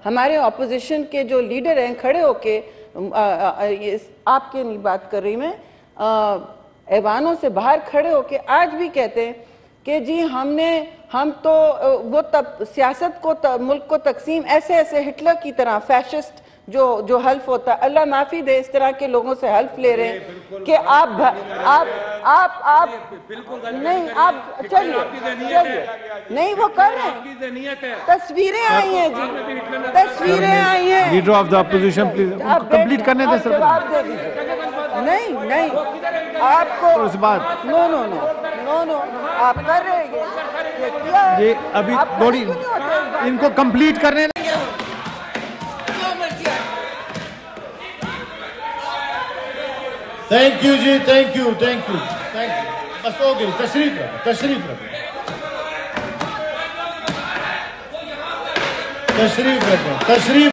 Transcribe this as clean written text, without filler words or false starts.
हमारे ऑपोजिशन के जो लीडर हैं खड़े होके, आपके नहीं बात कर रही मैं, ऐवानों से बाहर खड़े होके आज भी कहते हैं कि जी हम तो वो तब सियासत को मुल्क को तकसीम ऐसे हिटलर की तरह फैशिस्ट जो हल्फ होता है, अल्लाह माफी दे, इस तरह के लोगों से हल्फ ले रहे हैं कि आप नहीं, आप चलिए नहीं, वो कर रहे हैं, तस्वीरें आई हैं जी, तस्वीरें आई हैं। Leader of the opposition please complete करने दें सर। जवाब दे दीजिए। नहीं आपको उस बात नो आप कर रहे हैं ये अभी थोड़ी इनको कंप्लीट करने। Thank you ji, thank you बस हो गई। तशरीफ रखें।